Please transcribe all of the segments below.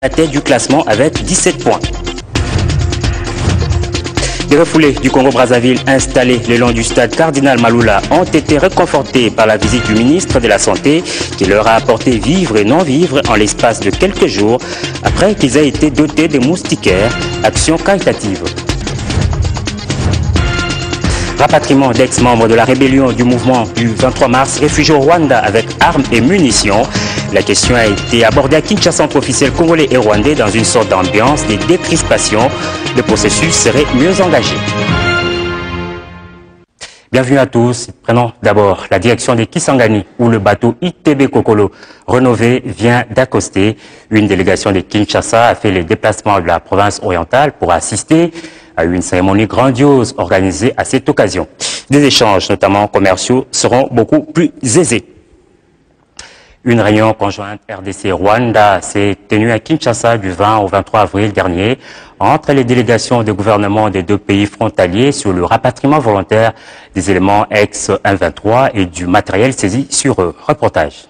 la tête du classement avec 17 points. Les refoulés du Congo-Brazzaville installés le long du stade Cardinal Maloula ont été réconfortés par la visite du ministre de la Santé qui leur a apporté vivres et non-vivres en l'espace de quelques jours après qu'ils aient été dotés de moustiquaires, action caritative. Rapatriement d'ex-membres de la rébellion du mouvement du 23 mars réfugiés au Rwanda avec armes et munitions. La question a été abordée à Kinshasa entre officiels congolais et rwandais dans une sorte d'ambiance de décrispation. Le processus serait mieux engagé. Bienvenue à tous. Prenons d'abord la direction de Kisangani où le bateau ITB Kokolo rénové vient d'accoster. Une délégation de Kinshasa a fait le déplacement de la province orientale pour assister à une cérémonie grandiose organisée à cette occasion. Des échanges, notamment commerciaux, seront beaucoup plus aisés. Une réunion conjointe RDC-Rwanda s'est tenue à Kinshasa du 20 au 23 avril dernier entre les délégations de gouvernement des deux pays frontaliers sur le rapatriement volontaire des éléments ex-M23 et du matériel saisi sur eux. Reportage.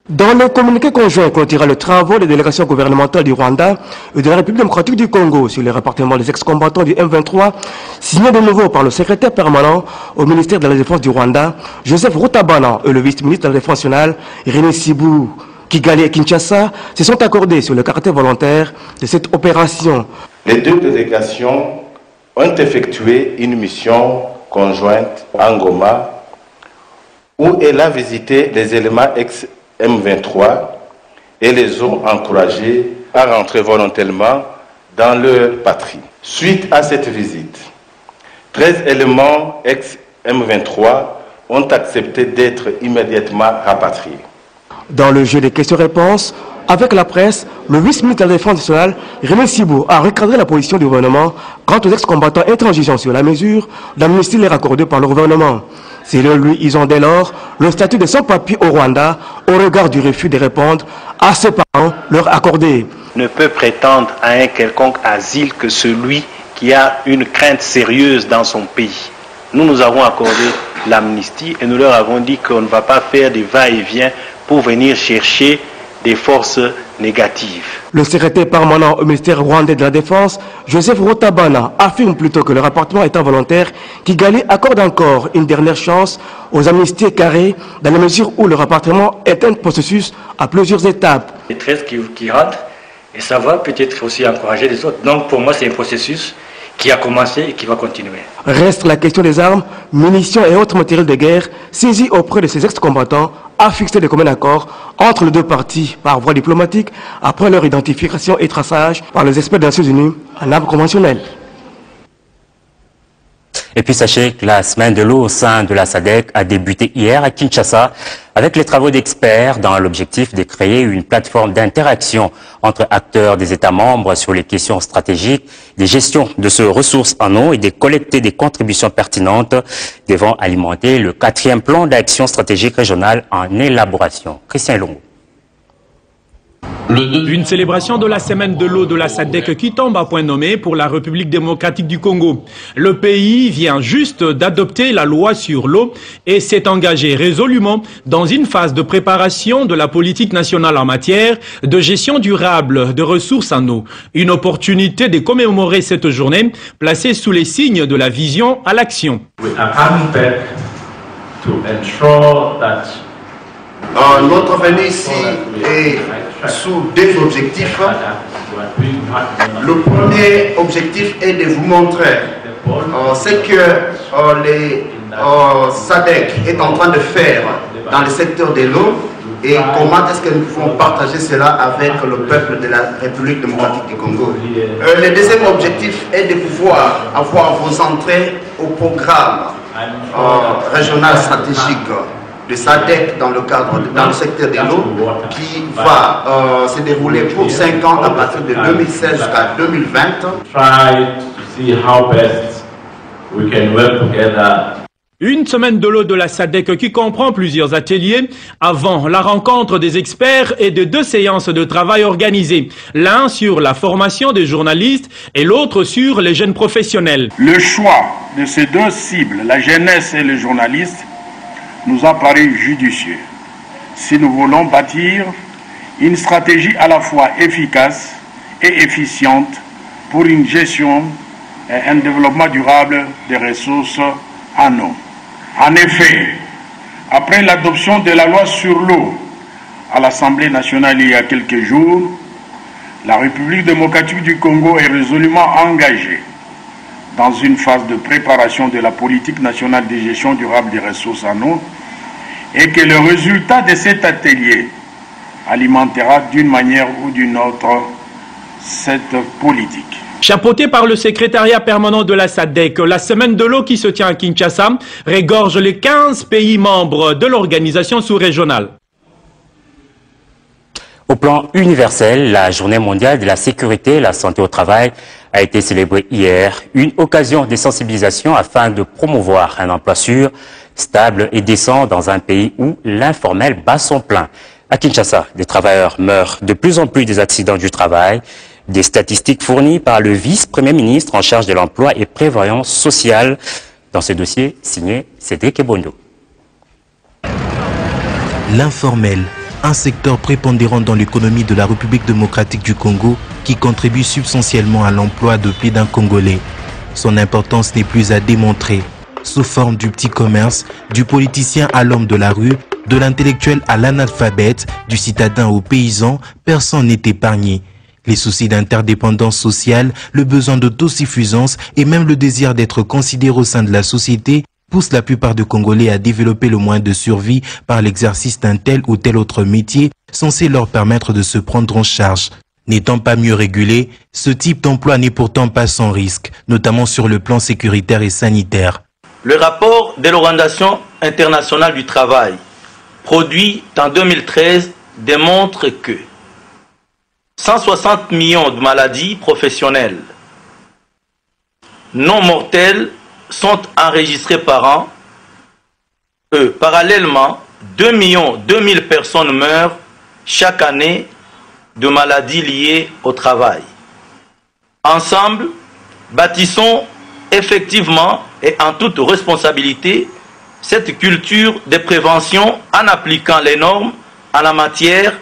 Dans le communiqué conjoint clôturant le travail des délégations gouvernementales du Rwanda et de la République démocratique du Congo sur le rapatriement des ex-combattants du M23, signé de nouveau par le secrétaire permanent au ministère de la Défense du Rwanda, Joseph Rutabana, et le vice-ministre de la Défense nationale, René Sibou, Kigali et Kinshasa, se sont accordés sur le caractère volontaire de cette opération. Les deux délégations ont effectué une mission conjointe à Ngoma où elle a visité les éléments ex-M23 et les ont encouragés à rentrer volontairement dans leur patrie. Suite à cette visite, 13 éléments ex-M23 ont accepté d'être immédiatement rapatriés. Dans le jeu des questions-réponses, avec la presse, le vice-ministre de la Défense nationale, René Sibou, a recadré la position du gouvernement quant aux ex-combattants intransigeants sur la mesure d'amnistie les raccordée par le gouvernement. Selon lui, ils ont dès lors le statut de sans-papiers au Rwanda au regard du refus de répondre à ses parents leur accordés. Ne peut prétendre à un quelconque asile que celui qui a une crainte sérieuse dans son pays. Nous avons accordé l'amnistie et nous leur avons dit qu'on ne va pas faire des va-et-vient pour venir chercher des forces négatives. Le secrétaire permanent au ministère rwandais de la Défense, Joseph Rutabana, affirme plutôt que le rapatriement étant volontaire, Kigali accorde encore une dernière chance aux amnisties carrées dans la mesure où le rapatriement est un processus à plusieurs étapes. Les 13 qui rentrent, et ça va peut-être aussi encourager les autres. Donc pour moi c'est un processus qui a commencé et qui va continuer. Reste la question des armes, munitions et autres matériels de guerre saisis auprès de ces ex-combattants a fixé de communs accords entre les deux parties par voie diplomatique après leur identification et traçage par les experts des Nations Unies en armes conventionnelles. Et puis sachez que la semaine de l'eau au sein de la SADC a débuté hier à Kinshasa avec les travaux d'experts dans l'objectif de créer une plateforme d'interaction entre acteurs des États membres sur les questions stratégiques, des gestions de ces ressources en eau et de collecter des contributions pertinentes devant alimenter le 4e plan d'action stratégique régionale en élaboration. Christian Longo. Une célébration de la semaine de l'eau de la SADC qui tombe à point nommé pour la République démocratique du Congo. Le pays vient juste d'adopter la loi sur l'eau et s'est engagé résolument dans une phase de préparation de la politique nationale en matière de gestion durable de ressources en eau. Une opportunité de commémorer cette journée placée sous les signes de la vision à l'action. Notre venue ici est sous deux objectifs. Le premier objectif est de vous montrer ce que les SADC est en train de faire dans le secteur de l'eau et comment est-ce que nous pouvons partager cela avec le peuple de la République démocratique du Congo. Le deuxième objectif est de pouvoir avoir vos entrées au programme régional stratégique de SADC dans le secteur de l'eau qui va se dérouler pour 5 ans à partir de 2016 jusqu'à 2020. Une semaine de l'eau de la SADC qui comprend plusieurs ateliers avant la rencontre des experts et de 2 séances de travail organisées. L'un sur la formation des journalistes et l'autre sur les jeunes professionnels. Le choix de ces 2 cibles, la jeunesse et les journalistes, nous a paru judicieux. Si nous voulons bâtir une stratégie à la fois efficace et efficiente pour une gestion et un développement durable des ressources en eau. En effet, après l'adoption de la loi sur l'eau à l'Assemblée nationale il y a quelques jours, la République démocratique du Congo est résolument engagée dans une phase de préparation de la politique nationale de gestion durable des ressources en eau et que le résultat de cet atelier alimentera d'une manière ou d'une autre cette politique. Chapeauté par le secrétariat permanent de la SADC, la semaine de l'eau qui se tient à Kinshasa regorge les 15 pays membres de l'organisation sous-régionale. Au plan universel, la journée mondiale de la sécurité et la santé au travail a été célébrée hier, une occasion de sensibilisation afin de promouvoir un emploi sûr, stable et décent dans un pays où l'informel bat son plein. À Kinshasa, des travailleurs meurent de plus en plus des accidents du travail. Des statistiques fournies par le vice-premier ministre en charge de l'emploi et prévoyance sociale. Dans ce dossier, signé Cédric Ebondo. L'informel, un secteur prépondérant dans l'économie de la République démocratique du Congo qui contribue substantiellement à l'emploi de plus d'un Congolais. Son importance n'est plus à démontrer. Sous forme du petit commerce, du politicien à l'homme de la rue, de l'intellectuel à l'analphabète, du citadin au paysan, personne n'est épargné. Les soucis d'interdépendance sociale, le besoin d'autosuffisance et même le désir d'être considéré au sein de la société poussent la plupart des Congolais à développer le moyen de survie par l'exercice d'un tel ou tel autre métier censé leur permettre de se prendre en charge. N'étant pas mieux régulé, ce type d'emploi n'est pourtant pas sans risque, notamment sur le plan sécuritaire et sanitaire. Le rapport de l'Organisation internationale du travail, produit en 2013, démontre que 160 millions de maladies professionnelles non mortelles sont enregistrées par an. Parallèlement, 2 000 personnes meurent chaque année de maladies liées au travail. Ensemble, bâtissons effectivement et en toute responsabilité cette culture de prévention en appliquant les normes en la matière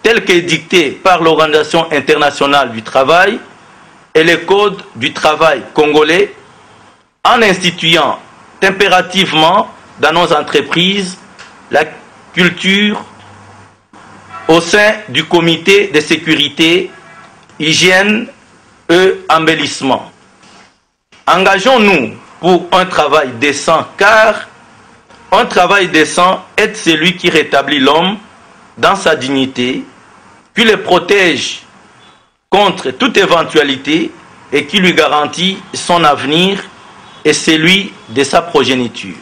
telles qu'édictées par l'Organisation internationale du travail et le Code du travail congolais, en instituant impérativement dans nos entreprises la culture au sein du comité de sécurité, hygiène et embellissement. Engageons-nous pour un travail décent, car un travail décent est celui qui rétablit l'homme dans sa dignité, qui le protège contre toute éventualité et qui lui garantit son avenir et celui de sa progéniture.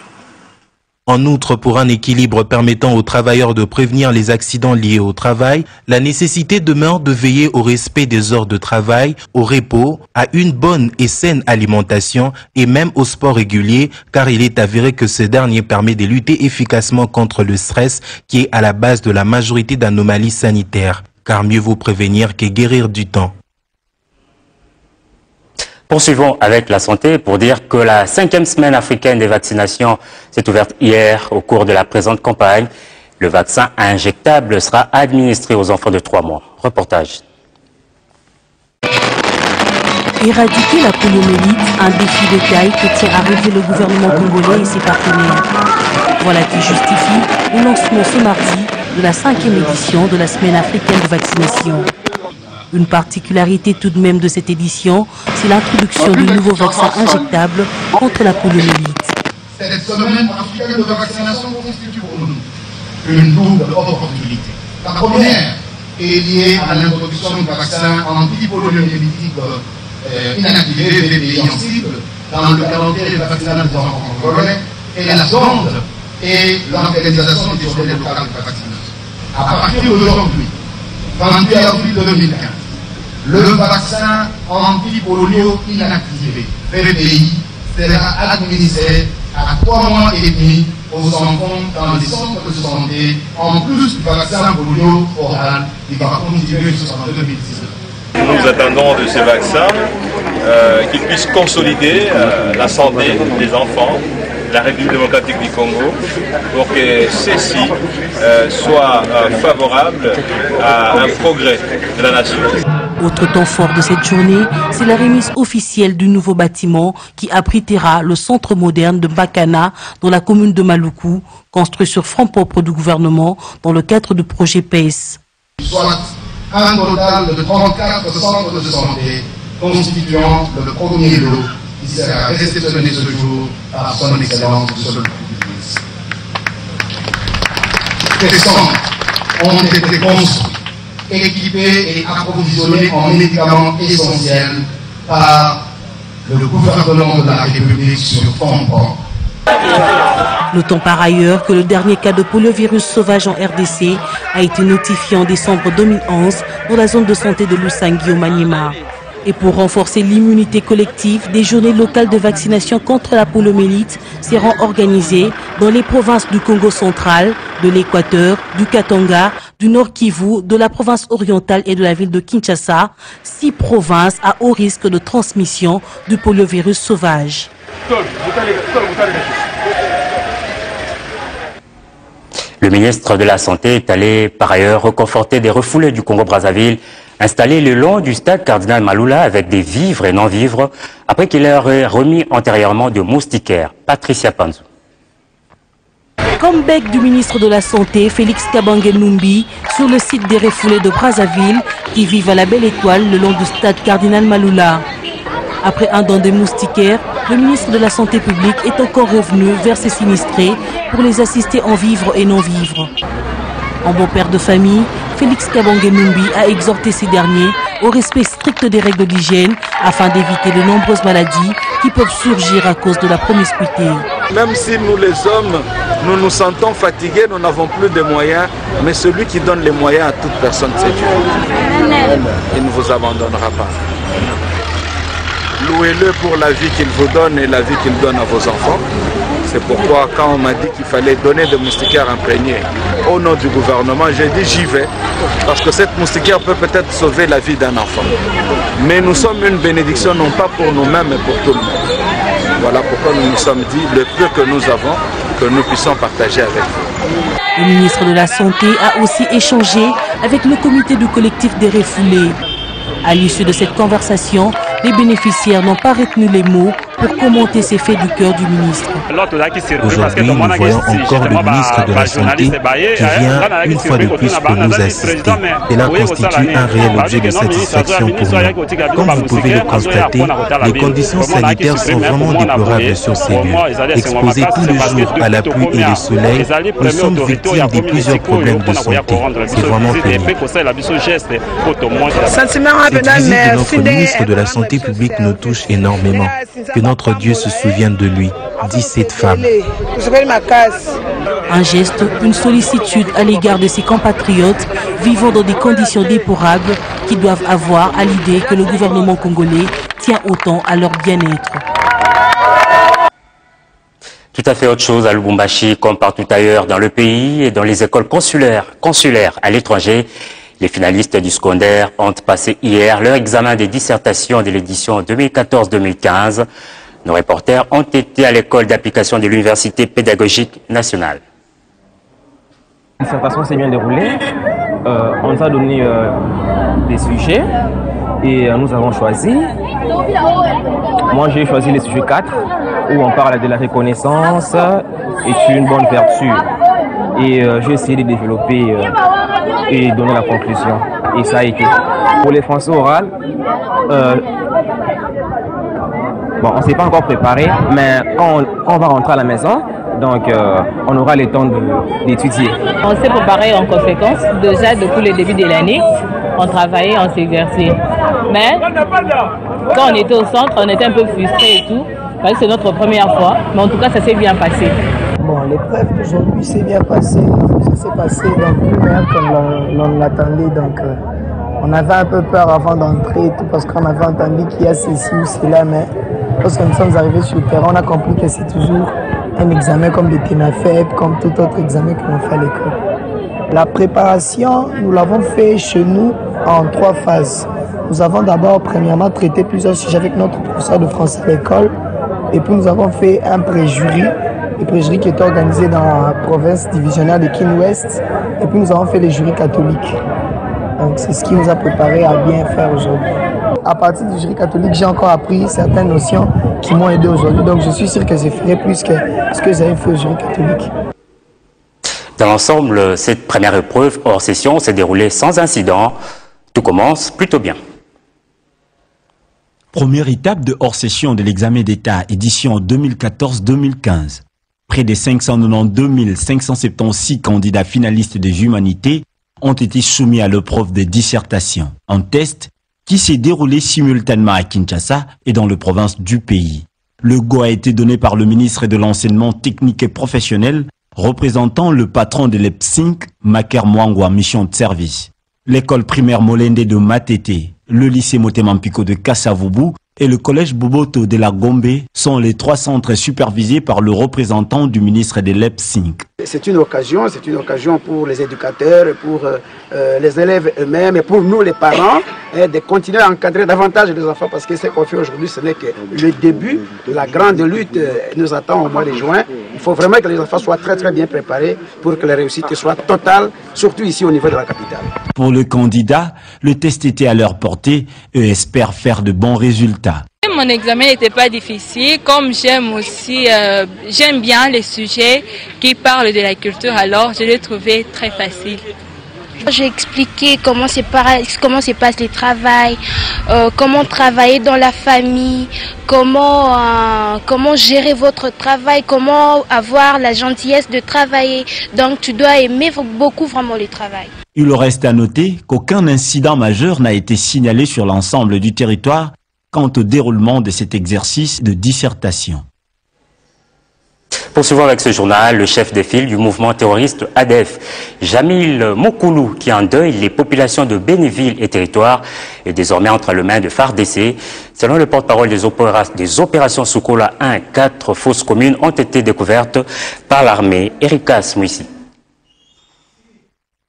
En outre, pour un équilibre permettant aux travailleurs de prévenir les accidents liés au travail, la nécessité demeure de veiller au respect des heures de travail, au repos, à une bonne et saine alimentation et même au sport régulier, car il est avéré que ce dernier permet de lutter efficacement contre le stress qui est à la base de la majorité d'anomalies sanitaires. Car mieux vaut prévenir que guérir du temps. Poursuivons avec la santé pour dire que la 5e semaine africaine des vaccinations s'est ouverte hier au cours de la présente campagne. Le vaccin injectable sera administré aux enfants de 3 mois. Reportage. Éradiquer la poliomyélite, un défi de taille que tient à relever le gouvernement congolais et ses partenaires. Voilà qui justifie le lancement ce mardi de la 5e édition de la semaine africaine de vaccination. Une particularité tout de même de cette édition, c'est l'introduction du nouveau vaccin injectable contre la poliomyélite. Cette semaine africaine de vaccination constitue pour nous une double opportunité. La première est liée à l'introduction du vaccin anti-poliomyélitique inactivé VPI en cible dans le calendrier vaccinal des enfants congolais, et la seconde est l'organisation des journées locales de vaccination. À partir d'aujourd'hui, 28 avril 2015, le vaccin anti-polio inactivé, VPI, sera administré à 3 mois et demi aux enfants dans les centres de santé, en plus du vaccin polio oral qui va continuer jusqu'en 2019. Nous attendons de ce vaccin qu'il puisse consolider la santé des enfants la République démocratique du Congo pour que ceci soit favorable à un progrès de la nation. Autre temps fort de cette journée, c'est la remise officielle du nouveau bâtiment qui abritera le centre moderne de Bakana dans la commune de Maluku, construit sur fonds propres du gouvernement dans le cadre du projet PES. Soit un total de 34 centres de santé constituant le premier lot qui sera réceptionné ce jour par son excellence Monsieur le Premier ministre. Ces centres ont été construits, équipés et approvisionnés en médicaments essentiels par le gouvernement de la République sur fonds propres. Notons par ailleurs que le dernier cas de poliovirus sauvage en RDC a été notifié en décembre 2011 dans la zone de santé de Lusangui au Maniema. Et pour renforcer l'immunité collective, des journées locales de vaccination contre la poliomyélite seront organisées dans les provinces du Congo central, de l'Équateur, du Katanga, du Nord Kivu, de la province orientale et de la ville de Kinshasa, 6 provinces à haut risque de transmission du poliovirus sauvage. Le ministre de la Santé est allé par ailleurs reconforter des refoulés du Congo-Brazzaville installés le long du stade Cardinal Maloula avec des vivres et non-vivres après qu'il leur ait remis antérieurement de moustiquaires. Patricia Panzou. Comeback du ministre de la Santé, Félix Kabange-Numbi, sur le site des refoulés de Brazzaville qui vivent à la Belle Étoile le long du stade Cardinal Maloula. Après un don de moustiquaires, le ministre de la Santé publique est encore revenu vers ses sinistrés pour les assister en vivres et non-vivres. En bon père de famille, Félix Kabange-Numbi a exhorté ces derniers au respect strict des règles d'hygiène afin d'éviter de nombreuses maladies qui peuvent surgir à cause de la promiscuité. Même si nous les hommes, nous nous sentons fatigués, nous n'avons plus de moyens, mais celui qui donne les moyens à toute personne, c'est Dieu. Il ne vous abandonnera pas. Louez-le pour la vie qu'il vous donne et la vie qu'il donne à vos enfants. C'est pourquoi quand on m'a dit qu'il fallait donner des moustiquaires imprégnés au nom du gouvernement, j'ai dit j'y vais. Parce que cette moustiquaire peut peut-être sauver la vie d'un enfant. Mais nous sommes une bénédiction non pas pour nous-mêmes mais pour tout le monde. Voilà pourquoi nous nous sommes dit le peu que nous avons, que nous puissions partager avec vous. Le ministre de la Santé a aussi échangé avec le comité du collectif des refoulés. À l'issue de cette conversation, les bénéficiaires n'ont pas retenu les mots pour commenter ces faits du cœur du ministre. Aujourd'hui, nous voyons encore le ministre de la Santé qui vient une fois de plus pour nous assister. Cela constitue un réel objet de satisfaction pour nous. Comme vous pouvez le constater, les conditions sanitaires sont vraiment déplorables sur ces lieux. Exposés tous les jours à la pluie et le soleil, nous sommes victimes de plusieurs problèmes de santé. C'est vraiment pénible. Cette visite de notre ministre de la Santé publique nous touche énormément. Que notre Dieu se souvienne de lui, dit cette femme. Un geste, une sollicitude à l'égard de ses compatriotes vivant dans des conditions déplorables qui doivent avoir à l'idée que le gouvernement congolais tient autant à leur bien-être. Tout à fait autre chose à Lubumbashi, comme partout ailleurs dans le pays et dans les écoles consulaires à l'étranger. Les finalistes du secondaire ont passé hier leur examen des dissertations de l'édition 2014-2015. Nos reporters ont été à l'école d'application de l'Université pédagogique nationale. La dissertation s'est bien déroulée. On nous a donné des sujets et nous avons choisi. Moi, j'ai choisi le sujet 4 où on parle de la reconnaissance est une bonne vertu. Et j'ai essayé de développer et donner la conclusion. Et ça a été. Pour les français orales, bon, on ne s'est pas encore préparé, mais quand on va rentrer à la maison, donc on aura le temps d'étudier. On s'est préparé en conséquence. Déjà, depuis le début de l'année, on travaillait, on s'exerçait. Mais quand on était au centre, on était un peu frustrés et tout, parce que c'est notre première fois. Mais en tout cas, ça s'est bien passé. Bon, l'épreuve d'aujourd'hui s'est bien passée. Ça s'est passé donc plus bien comme l'on l'attendait. Donc, on avait un peu peur avant d'entrer et tout parce qu'on avait entendu qu'il y a ceci ou cela. Mais lorsque nous sommes arrivés sur le terrain, on a compris que c'est toujours un examen comme le TENAFEP, comme tout autre examen que l'on fait à l'école. La préparation, nous l'avons fait chez nous en 3 phases. Nous avons d'abord, premièrement, traité plusieurs sujets avec notre professeur de français à l'école. Et puis nous avons fait un pré-jury les pré-jurys qui étaient organisés dans la province divisionnaire de Kin-Ouest. Et puis nous avons fait les jurys catholiques. Donc c'est ce qui nous a préparé à bien faire aujourd'hui. À partir du jury catholique, j'ai encore appris certaines notions qui m'ont aidé aujourd'hui. Donc je suis sûr que je ferai plus que ce que j'avais fait au jury catholique. Dans l'ensemble, cette première épreuve hors session s'est déroulée sans incident. Tout commence plutôt bien. Première étape de hors-session de l'examen d'État édition 2014-2015. Près de 592 576 candidats finalistes des humanités ont été soumis à l'épreuve de dissertation, un test qui s'est déroulé simultanément à Kinshasa et dans les provinces du pays. Le go a été donné par le ministre de l'Enseignement technique et professionnel, représentant le patron de l'EPSINC, Maker Mwangwa, mission de service. L'école primaire Molende de Matete, le lycée Motemampiko de Kassavubu et le collège Boboto de la Gombe sont les 3 centres supervisés par le représentant du ministre de l'EPSINC. C'est une occasion pour les éducateurs, pour les élèves eux-mêmes et pour nous les parents de continuer à encadrer davantage les enfants parce que ce qu'on fait aujourd'hui ce n'est que le début. La grande lutte nous attend au mois de juin. Il faut vraiment que les enfants soient très bien préparés pour que la réussite soit totale, surtout ici au niveau de la capitale. Pour le candidat, le test était à leur portée et espèrent faire de bons résultats. Mon examen n'était pas difficile, comme j'aime bien les sujets qui parlent de la culture, alors je l'ai trouvé très facile. J'ai expliqué comment se passe le travail, comment travailler dans la famille, comment gérer votre travail, comment avoir la gentillesse de travailler. Donc tu dois aimer beaucoup vraiment le travail. Il reste à noter qu'aucun incident majeur n'a été signalé sur l'ensemble du territoire quant au déroulement de cet exercice de dissertation. Poursuivons avec ce journal, le chef de file du mouvement terroriste ADEF, Jamil Moukoulou, qui endeuille les populations de Bénéville et territoire, est désormais entre les mains de FARDC. Selon le porte-parole des opérations Soukola 1, 4 fausses communes ont été découvertes par l'armée. Erika Smouissi.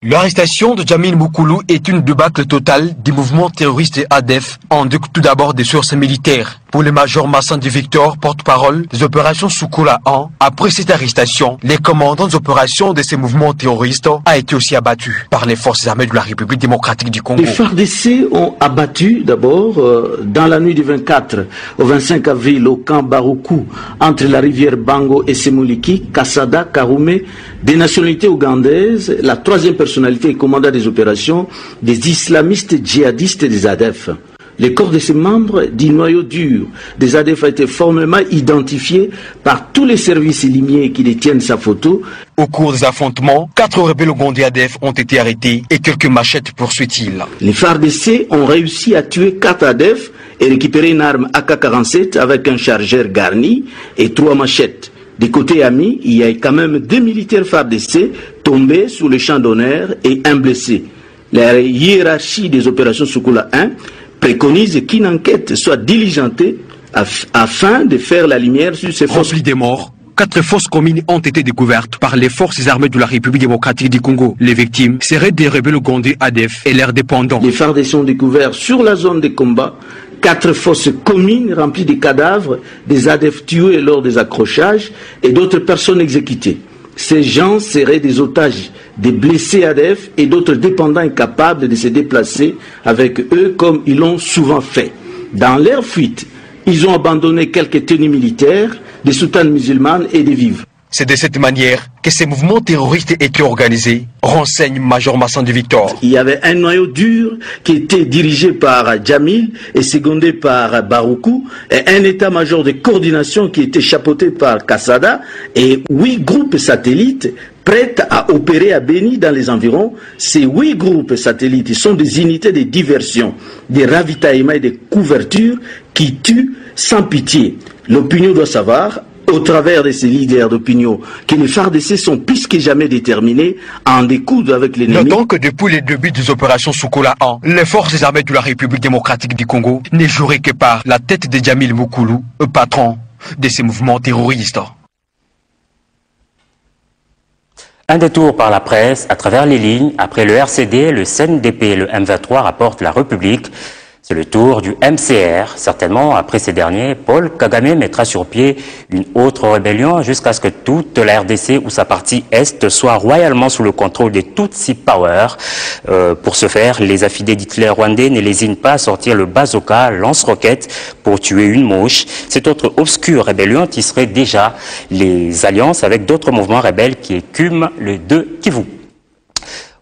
L'arrestation de Jamil Moukoulou est une débâcle totale du mouvement terroriste ADEF, en tout d'abord des sources militaires. Pour le major Massandi Victor, porte-parole des opérations Soukola 1, après cette arrestation, les commandants des opérations de ces mouvements terroristes a été aussi abattu par les forces armées de la République démocratique du Congo. Les FARDC ont abattu d'abord dans la nuit du 24 au 25 avril au camp Baruku, entre la rivière Bango et Semuliki, Kassada, Karume, des nationalités ougandaises, la troisième personnalité et commandant des opérations des islamistes djihadistes des ADEF. Les corps de ces membres du noyau dur des ADEF a été formellement identifié par tous les services limiers qui détiennent sa photo. Au cours des affrontements, 4 rebelles ougandais ADEF ont été arrêtés et quelques machettes poursuit-il. Les FARDC ont réussi à tuer 4 ADEF et récupérer une arme AK-47 avec un chargeur garni et 3 machettes. Du côté ami, il y a quand même 2 militaires FARDC tombés sous le champ d'honneur et un blessé. La hiérarchie des opérations Soukola 1 préconise qu'une enquête soit diligentée afin de faire la lumière sur ces fausses... Remplis des morts, 4 fausses communes ont été découvertes par les forces armées de la République démocratique du Congo. Les victimes seraient des rebelles ougandais ADEF et leurs dépendants. Les FARDC sont découverts sur la zone de combat 4 fosses communes remplies de cadavres des ADEF tués lors des accrochages et d'autres personnes exécutées. Ces gens seraient des otages, des blessés ADF et d'autres dépendants incapables de se déplacer avec eux comme ils l'ont souvent fait. Dans leur fuite, ils ont abandonné quelques tenues militaires, des soutanes musulmanes et des vivres. C'est de cette manière que ces mouvements terroristes étaient organisés, renseigne Major Massandi Victor. Il y avait un noyau dur qui était dirigé par Jamil et secondé par Baruku, et un état-major de coordination qui était chapeauté par Kassada, et 8 groupes satellites prêts à opérer à Béni dans les environs. Ces 8 groupes satellites sont des unités de diversion, des ravitaillements et des couvertures qui tuent sans pitié. L'opinion doit savoir, au travers de ces leaders d'opinion, que les FARDC sont plus que jamais déterminés à en découdre avec l'ennemi. Notons que depuis le début des opérations Soukola 1, les forces armées de la République démocratique du Congo ne joueraient que par la tête de Jamil Moukoulou, patron de ces mouvements terroristes. Un détour par la presse à travers les lignes. Après le RCD, le CNDP et le M23 rapportent la République. C'est le tour du MCR. Certainement, après ces derniers, Paul Kagame mettra sur pied une autre rébellion jusqu'à ce que toute la RDC ou sa partie Est soit royalement sous le contrôle des Tutsi Power. Pour ce faire, les affidés d'Hitler rwandais ne lésinent pas à sortir le bazooka, lance-roquettes pour tuer une mouche. Cette autre obscure rébellion tisserait déjà les alliances avec d'autres mouvements rebelles qui écument le 2 Kivu.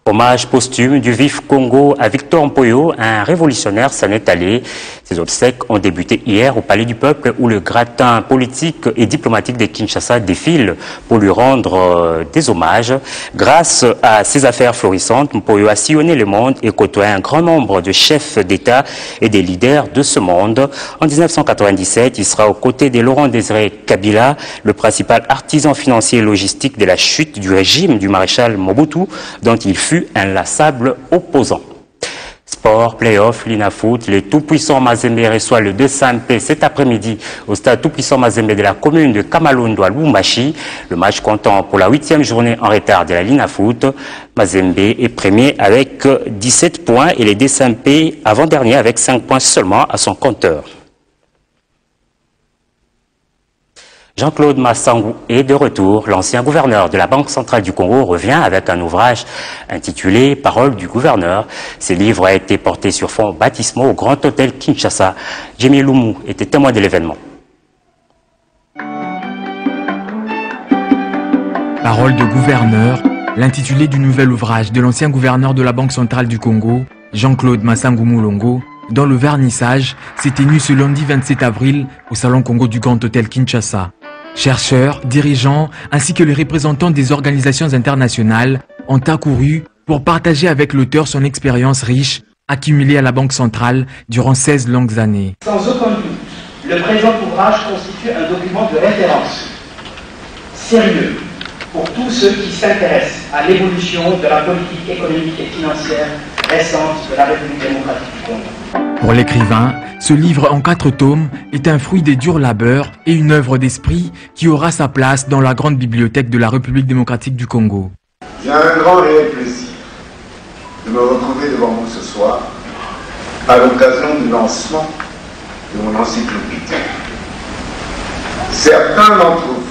Hommage posthume du vif Congo à Victor Mpoyo, un révolutionnaire s'en est allé. Ces obsèques ont débuté hier au Palais du Peuple où le gratin politique et diplomatique de Kinshasa défile pour lui rendre des hommages. Grâce à ses affaires florissantes, Mpoyo a sillonné le monde et côtoyé un grand nombre de chefs d'État et des leaders de ce monde. En 1997, il sera aux côtés de Laurent Désiré Kabila, le principal artisan financier et logistique de la chute du régime du maréchal Mobutu, dont il fut inlassable opposant. Sport, play-off, l'INAFoot, le tout-puissant Mazembe reçoit le 2 Sampé cet après-midi au stade tout-puissant Mazembe de la commune de Kamalondo à Lubumbashi. Le match comptant pour la 8e journée en retard de la l'INAFoot. Mazembe est premier avec 17 points et les 2 Sampé avant-dernier avec 5 points seulement à son compteur. Jean-Claude Massangou est de retour. L'ancien gouverneur de la Banque centrale du Congo revient avec un ouvrage intitulé « Paroles du gouverneur ». Ce livre a été porté sur fond baptismaux au Grand Hôtel Kinshasa. Jimmy Loumou était témoin de l'événement. Paroles de gouverneur, l'intitulé du nouvel ouvrage de l'ancien gouverneur de la Banque centrale du Congo, Jean-Claude Massangou Moulongo, dont le vernissage s'est tenu ce lundi 27 avril au Salon Congo du Grand Hôtel Kinshasa. Chercheurs, dirigeants, ainsi que les représentants des organisations internationales ont accouru pour partager avec l'auteur son expérience riche accumulée à la Banque centrale durant 16 longues années. Sans aucun doute, le présent ouvrage constitue un document de référence sérieux pour tous ceux qui s'intéressent à l'évolution de la politique économique et financière récente de la République démocratique du Congo. Pour l'écrivain, ce livre en 4 tomes est un fruit des durs labeurs et une œuvre d'esprit qui aura sa place dans la grande bibliothèque de la République démocratique du Congo. J'ai un grand réel plaisir de me retrouver devant vous ce soir à l'occasion du lancement de mon encyclopédie. Certains d'entre vous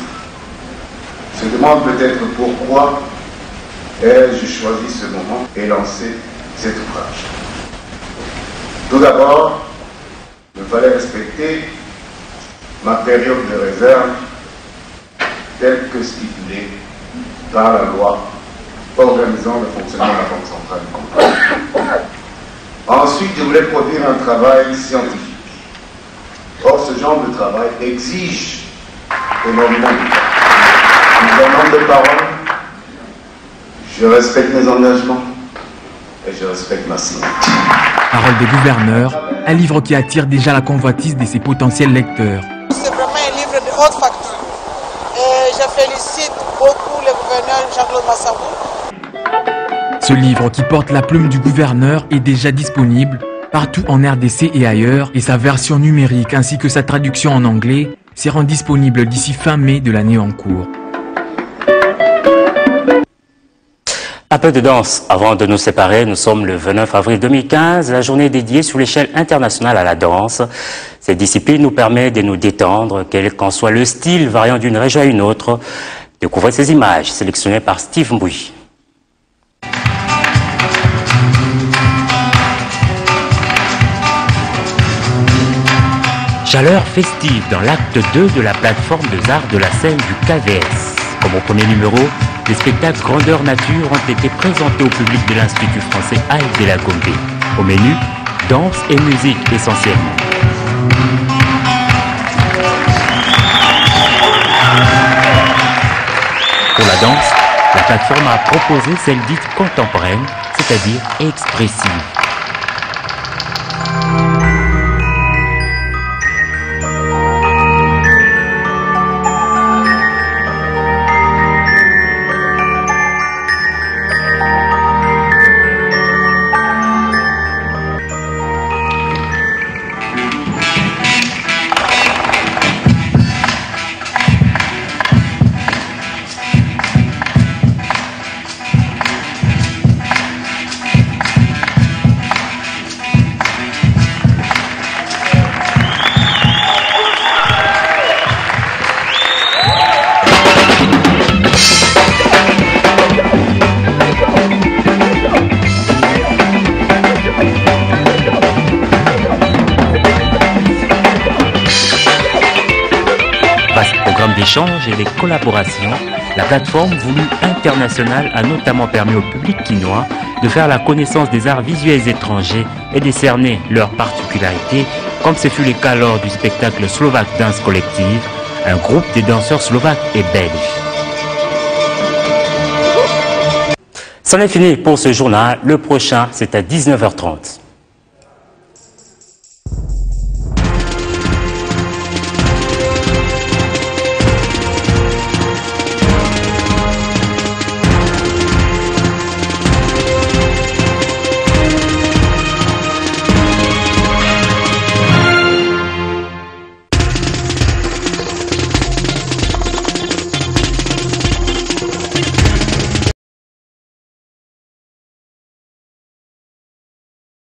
se demandent peut-être pourquoi ai-je choisi ce moment et lancé cet ouvrage. Tout d'abord, il fallait respecter ma période de réserve telle que stipulée par la loi organisant le fonctionnement de la Banque centrale du Congo. Ensuite, je voulais produire un travail scientifique. Or, ce genre de travail exige énormément de temps. Un nombre de paroles, je respecte mes engagements et je respecte ma signature. Paroles de gouverneur, un livre qui attire déjà la convoitise de ses potentiels lecteurs. C'est vraiment un livre de haute facture. Et je félicite beaucoup le gouverneur Jean-Claude Massangou. Ce livre qui porte la plume du gouverneur est déjà disponible partout en RDC et ailleurs et sa version numérique ainsi que sa traduction en anglais seront disponibles d'ici fin mai de l'année en cours. Un peu de danse avant de nous séparer. Nous sommes le 29 avril 2015, la journée dédiée sur l'échelle internationale à la danse. Cette discipline nous permet de nous détendre, quel qu'en soit le style variant d'une région à une autre. Découvrez ces images sélectionnées par Steve Mbouy. Chaleur festive dans l'acte 2 de la plateforme des arts de la scène du KVS. Comme au premier numéro, des spectacles grandeur nature ont été présentés au public de l'Institut français Aïe de la Gombe. Au menu, danse et musique essentiellement. Pour la danse, la plateforme a proposé celle dite contemporaine, c'est-à-dire expressive. échanges et les collaborations, la plateforme voulue internationale a notamment permis au public quinois de faire la connaissance des arts visuels étrangers et décerner leurs particularités, comme ce fut le cas lors du spectacle Slovak Dance Collective, un groupe de danseurs slovaques et belges. C'en est fini pour ce journal. Le prochain, c'est à 19h30.